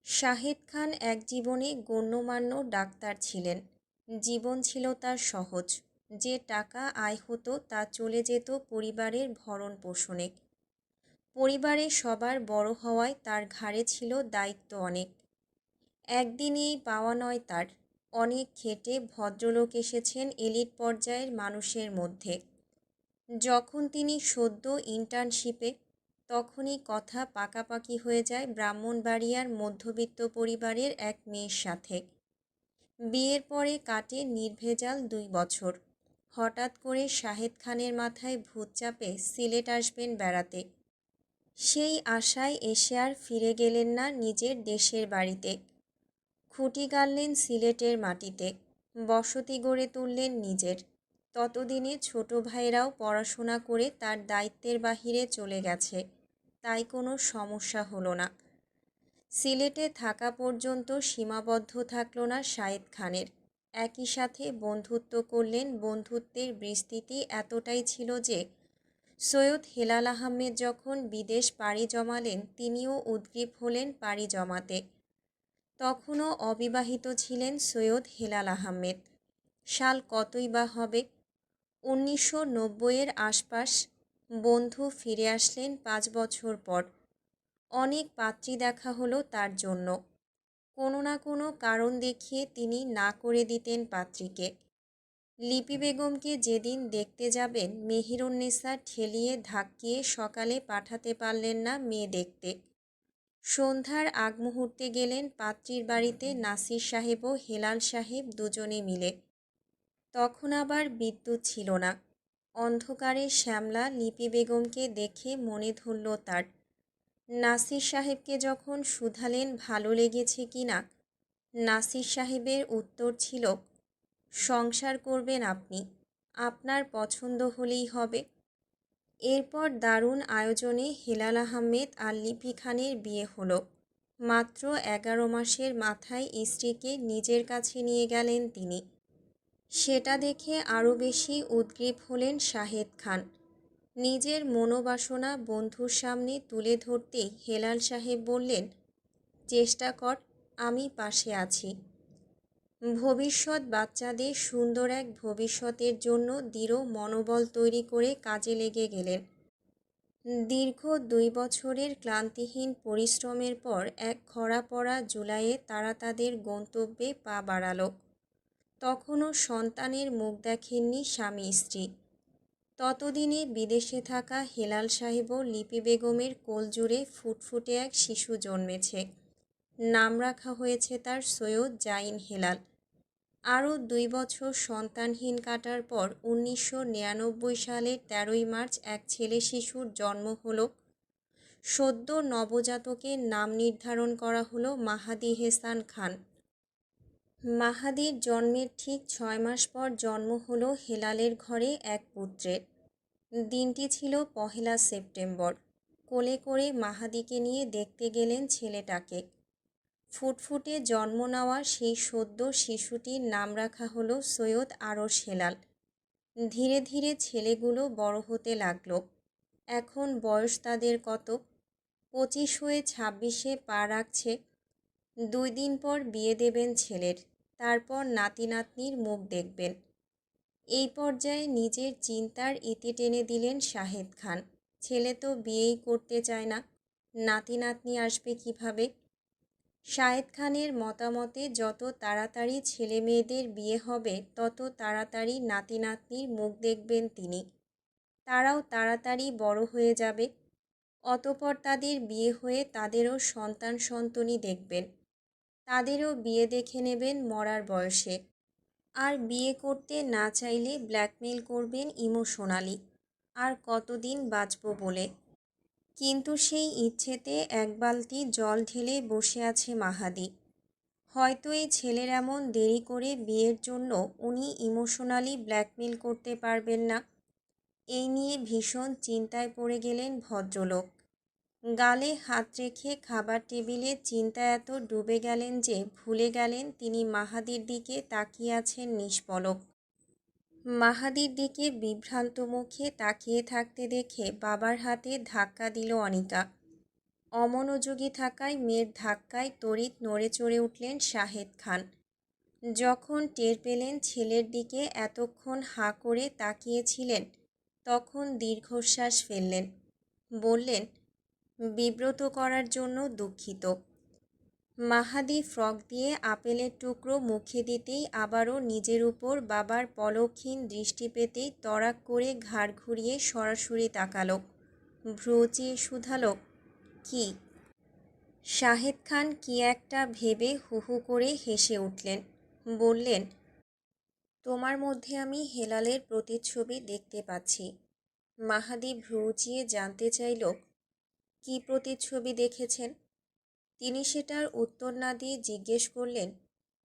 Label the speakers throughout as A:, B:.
A: শাহেদ খান এক জীবনে গণ্যমান্য ডাক্তার ছিলেন। জীবন ছিল তার সহজ। যে টাকা আয় হতো তা চলে যেত পরিবারের ভরণ পোষণে। পরিবারে সবার বড় হওয়ায় তার ঘাড়ে ছিল দায়িত্ব অনেক। একদিনেই পাওয়া নয় তার। অনেক খেটে ভদ্রলোক এসেছেন এলিট পর্যায়ের মানুষের মধ্যে। যখন তিনি সদ্য ইন্টার্নশিপে, তখনই কথা পাকাপাকি হয়ে যায় ব্রাহ্মণবাড়িয়ার মধ্যবিত্ত পরিবারের এক মেয়ের সাথে। বিয়ের পরে কাটে নির্ভেজাল 2 বছর। হঠাৎ করে শাহেদ খানের মাথায় ভূত চাপে সিলেট আসবেন বেড়াতে। সেই আশায় এসে আর ফিরে গেলেন না নিজের দেশের বাড়িতে। খুঁটি গাড়লেন সিলেটের মাটিতে, বসতি গড়ে তুললেন নিজের। ততদিনে ছোট ভাইরাও পড়াশোনা করে তার দায়িত্বের বাহিরে চলে গেছে, তাই কোনো সমস্যা হলো না। সিলেটে থাকা পর্যন্ত সীমাবদ্ধ থাকল না শাহেদ খানের। একই সাথে বন্ধুত্ব করলেন। বন্ধুত্বের বিস্তৃতি এতটাই ছিল যে সৈয়দ হেলাল আহমেদ যখন বিদেশ পাড়ি জমালেন, তিনিও উদ্গ্রীব হলেন পাড়ি জমাতে। তখনও অবিবাহিত ছিলেন সৈয়দ হেলাল আহমেদ। সাল কতই বা হবে, 1990-এর আশপাশ। বন্ধু ফিরে আসলেন 5 বছর পর। অনেক পাত্রী দেখা হলো তার জন্য। কোনো না কোনো কারণ দেখিয়ে তিনি না করে দিতেন পাত্রীকে। লিপি বেগমকে যেদিন দেখতে যাবেন, মেহেরুন্নেসা ঠেলিয়ে ধাক্কিয়ে সকালে পাঠাতে পারলেন না মেয়ে দেখতে। সন্ধ্যার আগ মুহূর্তে গেলেন পাত্রীর বাড়িতে নাসির সাহেব ও হেলাল সাহেব দুজনে মিলে। তখন আবার বিদ্যুৎ ছিল না। অন্ধকারে শ্যামলা লিপি বেগমকে দেখে মনে ধরল তার। নাসির সাহেবকে যখন শুধালেন ভালো লেগেছে কি না, নাসির সাহেবের উত্তর ছিল, সংসার করবেন আপনি, আপনার পছন্দ হলেই হবে। এরপর দারুণ আয়োজনে হেলাল আহমেদ আর লিপি খানের বিয়ে হলো। মাত্র 11 মাসের মাথায় স্ত্রীকে নিজের কাছে নিয়ে গেলেন তিনি। সেটা দেখে আরও বেশি উদ্গ্রীব হলেন শাহেদ খান। নিজের মনোবাসনা বন্ধুর সামনে তুলে ধরতেই হেলাল সাহেব বললেন, চেষ্টা কর, আমি পাশে আছি। ভবিষ্যৎ বাচ্চাদের সুন্দর এক ভবিষ্যতের জন্য দৃঢ় মনোবল তৈরি করে কাজে লেগে গেলেন। দীর্ঘ 2 বছরের ক্লান্তিহীন পরিশ্রমের পর এক খরা পড়া জুলাইয়ে তারা তাদের গন্তব্যে পা বাড়াল। তখনও সন্তানের মুখ দেখেননি স্বামী স্ত্রী। ততদিনে বিদেশে থাকা হেলাল সাহেব ও লিপি বেগমের কোলজুড়ে ফুটফুটে এক শিশু জন্মেছে। নাম রাখা হয়েছে তার সৈয়দ জাইন হেলাল। আরও 2 বছর সন্তানহীন কাটার পর 1999 সালের 13ই মার্চ এক ছেলে শিশুর জন্ম হলো। সদ্য নবজাতকের নাম নির্ধারণ করা হলো মাহাদি হেসান খান। মাহাদির জন্মের ঠিক 6 মাস পর জন্ম হলো হেলালের ঘরে এক পুত্রের। দিনটি ছিল 1 সেপ্টেম্বর। কোলে করে মাহাদিকে নিয়ে দেখতে গেলেন ছেলেটাকে। ফুটফুটে জন্ম নেওয়া সেই সদ্য শিশুটির নাম রাখা হলো সৈয়দ আরশ হেলাল। ধীরে ধীরে ছেলেগুলো বড় হতে লাগলো। এখন বয়স তাদের কত? 25 হয়ে 26-এ পা রাখছে। 2 দিন পর বিয়ে দেবেন ছেলের। তারপর নাতি নাতনির মুখ দেখবেন। এই পর্যায়ে নিজের চিন্তার ইতি টেনে দিলেন শাহেদ খান। ছেলে তো বিয়েই করতে চায় না, নাতি নাতনি আসবে কিভাবে? শাহেদ খানের মতামতে যত তাড়াতাড়ি ছেলে মেয়েদের বিয়ে হবে, তত তাড়াতাড়ি নাতি নাতনির মুখ দেখবেন তিনি। তারাও তাড়াতাড়ি বড় হয়ে যাবে। অতঃপর তাদের বিয়ে হয়ে তাদেরও সন্তান সন্ততি দেখবেন। তাদেরও বিয়ে দেখে নেবেন মরার বয়সে। আর বিয়ে করতে না চাইলে ব্ল্যাকমেল করবেন ইমোশনালি। আর কতদিন বাঁচব বলে। কিন্তু সেই ইচ্ছেতে এক বালতি জল ঢেলে বসে আছে মাহাদি। হয়তো এই ছেলের এমন দেরি করে বিয়ের জন্য উনি ইমোশনালি ব্ল্যাকমেল করতে পারবেন না। এই নিয়ে ভীষণ চিন্তায় পড়ে গেলেন ভদ্রলোক। গালে হাত রেখে খাবার টেবিলে চিন্তায় এত ডুবে গেলেন যে ভুলে গেলেন তিনি মাহাদির দিকে তাকিয়ে আছেন নিষ্পলক। মাহাদির দিকে বিভ্রান্ত মুখে তাকিয়ে থাকতে দেখে বাবার হাতে ধাক্কা দিল অনিকা। অমনোযোগী থাকায় মেয়ের ধাক্কায় তড়িৎ নড়ে চড়ে উঠলেন শাহেদ খান। যখন টের পেলেন ছেলের দিকে এতক্ষণ হাঁ করে তাকিয়েছিলেন, তখন দীর্ঘশ্বাস ফেললেন। বললেন, বিব্রত করার জন্য দুঃখিত। মাহাদি ফ্রক দিয়ে আপেলের টুকরো মুখে দিতেই আবারও নিজের উপর বাবার পলকহীন দৃষ্টি পেতেই তড়াক করে ঘাড় ঘুরিয়ে সরাসরি তাকালো। ভ্রু চেয়ে শুধালো, কি? শাহেদ খান কি একটা ভেবে হু হু করে হেসে উঠলেন। বললেন, তোমার মধ্যে আমি হেলালের প্রতিচ্ছবি দেখতে পাচ্ছি। মাহাদি ভ্রু উঁচিয়ে জানতে চাইল, কি প্রতিচ্ছবি দেখেছেন? তিনি সেটার উত্তর না দিয়ে জিজ্ঞেস করলেন,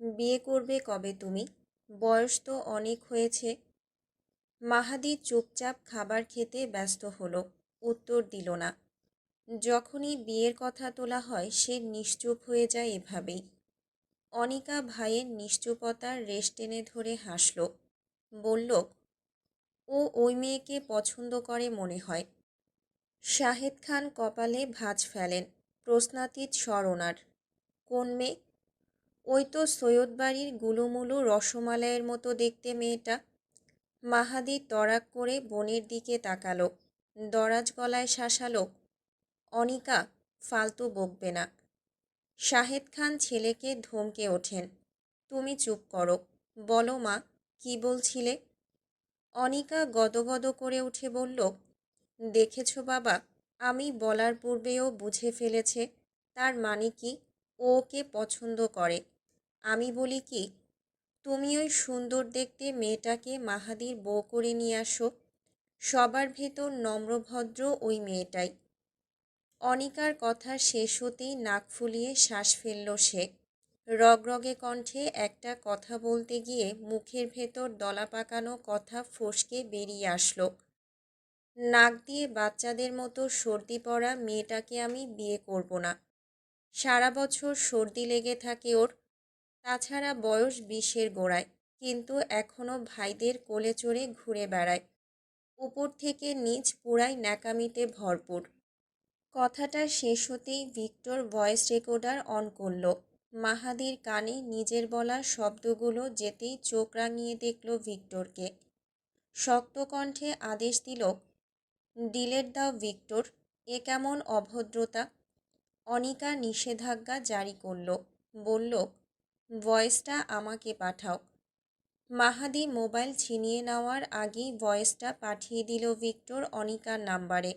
A: বিয়ে করবে কবে তুমি? বয়স তো অনেক হয়েছে। মাহাদি চুপচাপ খাবার খেতে ব্যস্ত হলো, উত্তর দিল না। যখনই বিয়ের কথা তোলা হয় সে নিশ্চুপ হয়ে যায় এভাবেই। অনিকা ভাইয়ের নিশ্চুপতার রেশ টেনে ধরে হাসল। বলল, ও ওই মেয়েকে পছন্দ করে মনে হয়। শাহেদ খান কপালে ভাঁজ ফেলেন। প্রশ্নাতীত স্বর ওনার। কোন মেয়ে? ওই তো সৈয়দ বাড়ির গুলুমুলু রসমালাইয়ের মতো দেখতে মেয়েটা। মাহাদি তড়াক করে বোনের দিকে তাকালো। দরাজ গলায় শাসালো, অনিকা, ফালতু বকবে না। শাহেদ খান ছেলেকে ধমকে ওঠেন, তুমি চুপ করো। বলো মা, কি বলছিলে? অনিকা গদগদ করে উঠে বলল, দেখেছ বাবা, আমি বলার পূর্বেও বুঝে ফেলেছে। তার মানে কি, ও ওকে পছন্দ করে। আমি বলি কি, তুমি ওই সুন্দর দেখতে মেয়েটাকে মাহাদির বউ করে নিয়ে আসো। সবার ভেতর নম্রভদ্র ওই মেয়েটাই। অনিকার কথা শেষ হতেই নাক ফুলিয়ে শ্বাস ফেলল সে। রগরগে কণ্ঠে একটা কথা বলতে গিয়ে মুখের ভেতর দলা পাকানো কথা ফসকে বেরিয়ে আসলো, নাক দিয়ে বাচ্চাদের মতো সর্দি পড়া মেয়েটাকে আমি বিয়ে করব না। সারা বছর সর্দি লেগে থাকে ওর। তাছাড়া বয়স 20-এর গোড়ায়, কিন্তু এখনও ভাইদের কোলে চড়ে ঘুরে বেড়ায়। উপর থেকে নিচ পুরাই ন্যাকামিতে ভরপুর। কথাটা শেষ হতেই ভিক্টর ভয়েস রেকর্ডার অন করল। মাহাদির কানে নিজের বলা শব্দগুলো যেতেই চোখ রাঙিয়ে দেখল ভিক্টরকে। শক্ত কণ্ঠে আদেশ দিল, ডিলেট দাও ভিক্টর, এ কেমন অভদ্রতা। অনিকা নিষেধাজ্ঞা জারি করল। বলল, ভয়েসটা আমাকে পাঠাও। মাহাদি মোবাইল ছিনিয়ে নেওয়ার আগেই ভয়েসটা পাঠিয়ে দিল ভিক্টর অনিকার নাম্বারে।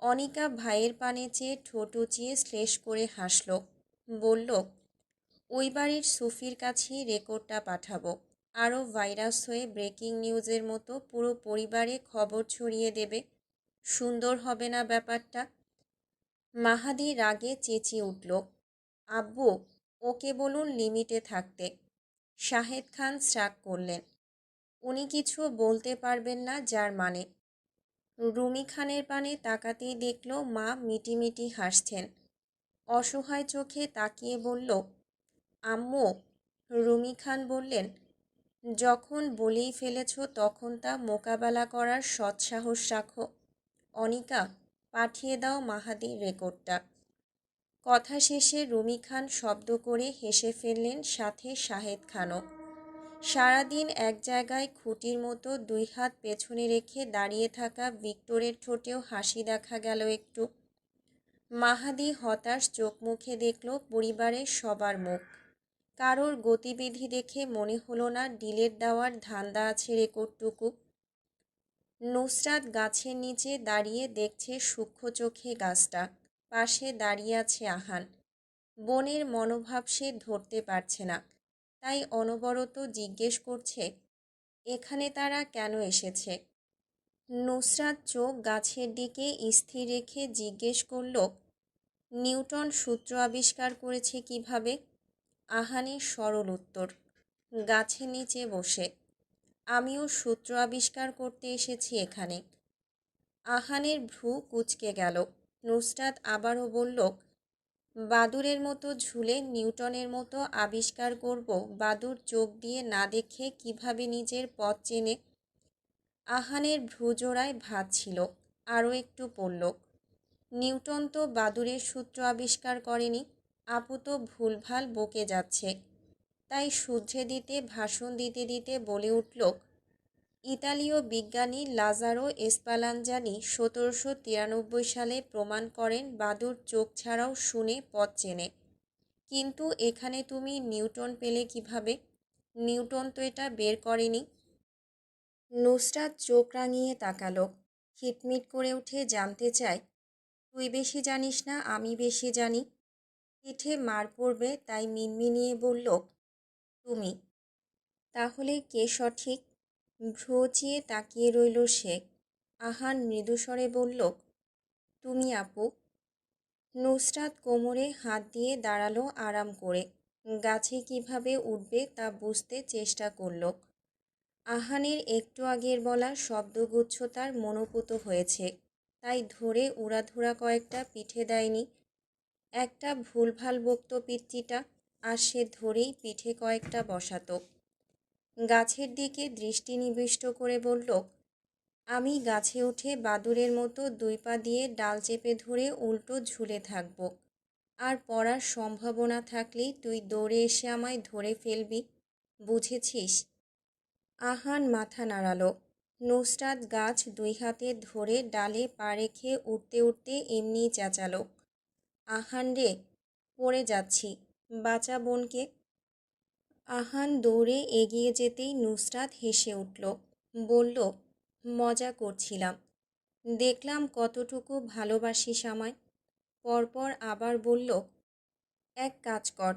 A: অনিকা ভাইয়ের পানে চেয়ে ঠোঁট উঁচিয়ে শ্লেষ করে হাসল। বলল, ওই বাড়ির সুফির কাছেই রেকর্ডটা পাঠাবো। আরও ভাইরাস হয়ে ব্রেকিং নিউজের মতো পুরো পরিবারে খবর ছড়িয়ে দেবে। সুন্দর হবে না ব্যাপারটা? মাহাদি রাগে চেঁচিয়ে উঠল, আব্বু, ওকে বলুন লিমিটে থাকতে। শাহেদ খান শ্রাগ করলেন, উনি কিছু বলতে পারবেন না যার মানে। রুমি খানের পানে তাকাতেই দেখল মা মিটিমিটি হাসছেন। অসহায় চোখে তাকিয়ে বলল, আম্মু। রুমি খান বললেন, যখন বলেই ফেলেছ তখন তা মোকাবেলা করার সৎসাহস রাখো। অনিকা, পাঠিয়ে দাও মাহাদির রেকর্ডটা। কথা শেষে রুমি খান শব্দ করে হেসে ফেললেন, সাথে শাহেদ খানও। সারাদিন এক জায়গায় খুঁটির মতো 2 হাত পেছনে রেখে দাঁড়িয়ে থাকা ভিক্টরের ঠোঁটেও হাসি দেখা গেল একটু। মাহাদি হতাশ চোখ মুখে দেখল পরিবারের সবার মুখ। কারোর গতিবিধি দেখে মনে হলো না ডিলেট দেওয়ার ধান্দা আছে রেকর্ডটুকু। নুসরাত গাছের নিচে দাঁড়িয়ে দেখছে সূক্ষ্ম চোখে গাছটা। পাশে দাঁড়িয়ে আছে আহান। বোনের মনোভাব সে ধরতে পারছে না, তাই অনবরত জিজ্ঞেস করছে, এখানে তারা কেন এসেছে? নুসরাত চোখ গাছের দিকে স্থির রেখে জিজ্ঞেস করল, নিউটন সূত্র আবিষ্কার করেছে কিভাবে? আহানের সরল উত্তর, গাছের নিচে বসে। আমিও সূত্র আবিষ্কার করতে এসেছি এখানে। আহানের ভ্রু কুঁচকে গেল। নুসরাত আবারও বলল, বাদুড়ের মতো ঝুলে নিউটনের মতো আবিষ্কার করব বাদুড় চোখ দিয়ে না দেখে কিভাবে নিজের পথ চেনে? আহানের ভ্রুজোড়ায় ভাঁজ ছিল, আরও একটু পড়ল। নিউটন তো বাদুড়ের সূত্র আবিষ্কার করেনি। আপু তো ভুলভাল বকে যাচ্ছে। তাই শুধরে দিতে ভাষণ দিতে দিতে বলে উঠল, ইতালীয় বিজ্ঞানী লাজারো স্পালানজানি 1793 সালে প্রমাণ করেন বাদুড় চোখ ছাড়াও শুনে পথ চেনে। কিন্তু এখানে তুমি নিউটন পেলে কিভাবে? নিউটন তো এটা বের করেনি। নুসরাত চোখ রাঙিয়ে তাকালো। খিটমিট করে উঠে জানতে চায়, তুই বেশি জানিস না আমি বেশি জানি? পিঠে মার পড়বে তাই মিনমিনিয়ে বলল, তুমি। তাহলে কে সঠিক? ভ্রুচিয়ে তাকিয়ে রইল সে। আহান মৃদুস্বরে বলল, তুমি আপু। নুসরাত কোমরে হাত দিয়ে দাঁড়ালো আরাম করে। গাছে কিভাবে উঠবে তা বুঝতে চেষ্টা করল। আহানের একটু আগের বলা শব্দগুচ্ছ তার মনোপুত হয়েছে, তাই ধরে উড়াধুরা কয়েকটা পিঠে দেয়নি। একটা ভুলভাল বকত পিচ্চিটা, আর সে ধরেই পিঠে কয়েকটা বসাতো। গাছের দিকে দৃষ্টি নিবিষ্ট করে বলল, আমি গাছে উঠে বাদুড়ের মতো 2 পা দিয়ে ডাল চেপে ধরে উল্টো ঝুলে থাকব। আর পড়ার সম্ভাবনা থাকলেই তুই দৌড়ে এসে আমায় ধরে ফেলবি, বুঝেছিস? আহান মাথা নাড়ালো। নুসরাত গাছ 2 হাতে ধরে ডালে পা রেখে উঠতে উঠতে এমনিই চেঁচালো, আহান রে, পড়ে যাচ্ছি, বাঁচা বোনকে। আহান দৌড়ে এগিয়ে যেতেই নুসরাত হেসে উঠল। বলল, মজা করছিলাম, দেখলাম কতটুকু ভালোবাসিস আমায়। পরপর আবার বলল, এক কাজ কর,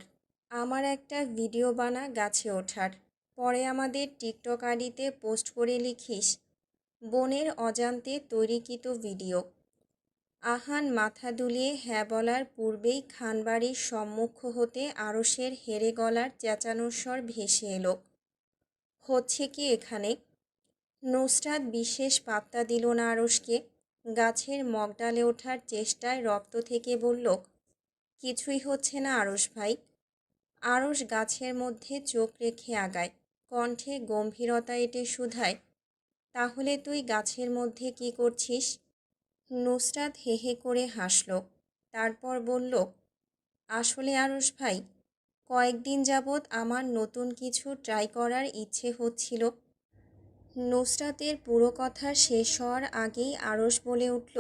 A: আমার একটা ভিডিও বানা গাছে ওঠার, পরে আমাদের টিকটক আইডিতে পোস্ট করে লিখিস, বোনের অজান্তে তৈরিকৃত ভিডিও। আহান মাথা দুলিয়ে হ্যাঁ বলার পূর্বেই খানবাড়ির সম্মুখ হতে আরশের হেরে গলার চেঁচানোর স্বর ভেসে এলো, হচ্ছে কি এখানে? নুসরাত বিশেষ পাত্তা দিল না আরশকে। গাছের মগডালে ওঠার চেষ্টায় রক্ত থেকে বলল, কিছুই হচ্ছে না আরশ ভাই। আরশ গাছের মধ্যে চোখ রেখে আগায়, কণ্ঠে গম্ভীরতা এঁটে শুধায়, তাহলে তুই গাছের মধ্যে কি করছিস? নুসরাত হে হে করে হাসল। তারপর বলল, আসলে আরশ ভাই, কয়েকদিন যাবৎ আমার নতুন কিছু ট্রাই করার ইচ্ছে হচ্ছিল। নুসরাতের পুরো কথা শেষ হওয়ার আগেই আরশ বলে উঠল,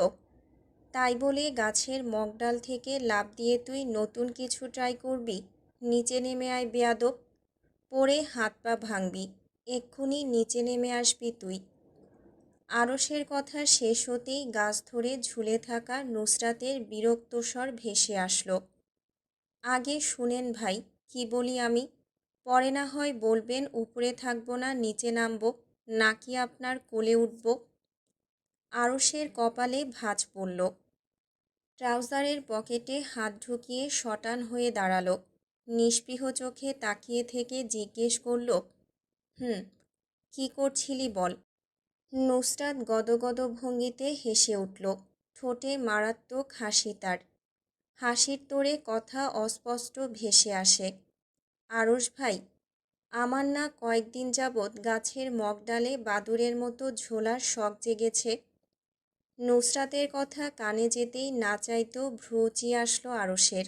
A: তাই বলে গাছের মগডাল থেকে লাফ দিয়ে তুই নতুন কিছু ট্রাই করবি? নিচে নেমে আয় বেয়াদব, পড়ে হাত পা ভাঙবি, এক্ষুনি নিচে নেমে আসবি তুই। আরশের কথা শেষ হতেই গাছ ধরে ঝুলে থাকা নুসরাতের বিরক্ত স্বর ভেসে আসলো, আগে শুনেন ভাই, কি বলি আমি, পরে না হয় বলবেন উপরে থাকবো না নিচে নামবো, নাকি আপনার কোলে উঠব। আরশের কপালে ভাঁজ পড়ল। ট্রাউজারের পকেটে হাত ঢুকিয়ে শটান হয়ে দাঁড়ালো। নিস্পৃহ চোখে তাকিয়ে থেকে জিজ্ঞেস করল, কি করছিলি বল? নুসরাত গদগদ ভঙ্গিতে হেসে উঠল। ঠোঁটে মারাত্মক হাসি তার। হাসির তোড়ে কথা অস্পষ্ট ভেসে আসে, আরশ ভাই, আমার না কয়েকদিন যাবৎ গাছের মগডালে বাদুড়ের মতো ঝোলার শখ জেগেছে। নুসরাতের কথা কানে যেতেই না চাইতেও ভ্রুচিয়ে আসলো আরশের।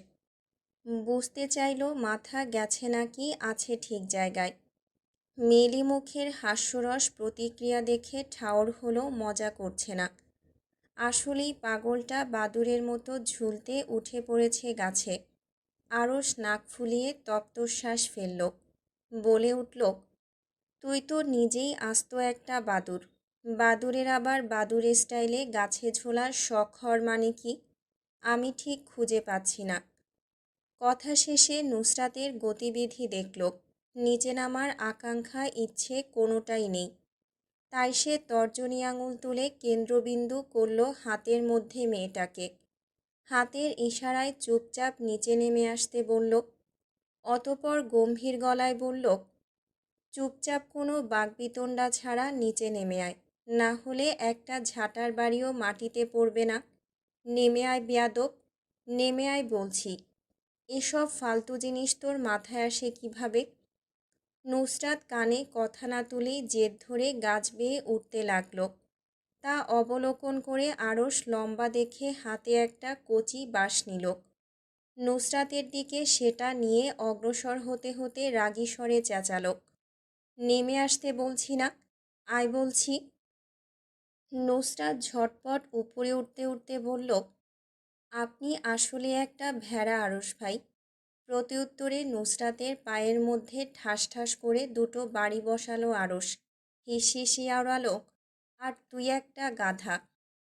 A: বুঝতে চাইল মাথা গেছে নাকি আছে ঠিক জায়গায়। মেলি মুখের হাস্যরস প্রতিক্রিয়া দেখে ঠাউর হলো মজা করছে না। আসলেই পাগলটা বাদুড়ের মতো ঝুলতে উঠে পড়েছে গাছে। আরশ নাক ফুলিয়ে তপ্তশ্বাস ফেলল। বলে উঠল, তুই তো নিজেই আস্ত একটা বাদুড়। বাদুড়ের আবার বাদুড় স্টাইলে গাছে ঝোলার শখ হওয়ার মানে কি? আমি ঠিক খুঁজে পাচ্ছি না। কথা শেষে নুসরাতের গতিবিধি দেখল। নিচে নামার আকাঙ্ক্ষা ইচ্ছে কোনোটাই নেই। তাই সে তর্জনী আঙুল তুলে কেন্দ্রবিন্দু করল হাতের মধ্যে মেয়েটাকে। হাতের ইশারায় চুপচাপ নিচে নেমে আসতে বলল। অতপর গম্ভীর গলায় বলল, চুপচাপ কোনো বাকবিতণ্ডা ছাড়া নিচে নেমে আয়, না হলে একটা ঝাঁটার বাড়িও মাটিতে পড়বে না। নেমে আয় বেয়াদব, নেমে আয় বলছি। এসব ফালতু জিনিস তোর মাথায় আসে কিভাবে? নুসরাত কানে কথা না তুলেই জেদ ধরে গাছ বেয়ে উঠতে লাগলো। তা অবলোকন করে আরশ লম্বা দেখে হাতে একটা কচি বাঁশ নিল। নুসরাতের দিকে সেটা নিয়ে অগ্রসর হতে হতে রাগী স্বরে চেঁচালো, নেমে আসতে বলছি না, আয় বলছি। নুসরাত ঝটপট উপরে উঠতে উঠতে বলল, আপনি আসলে একটা ভেড়া আরশ ভাই। প্রত্যুত্তরে নুসরাতের পায়ের মধ্যে ঠাস ঠাস করে দুটো বাড়ি বসালো আরশ। হিসিয়ে আওড়ালো, আর তুই একটা গাধা।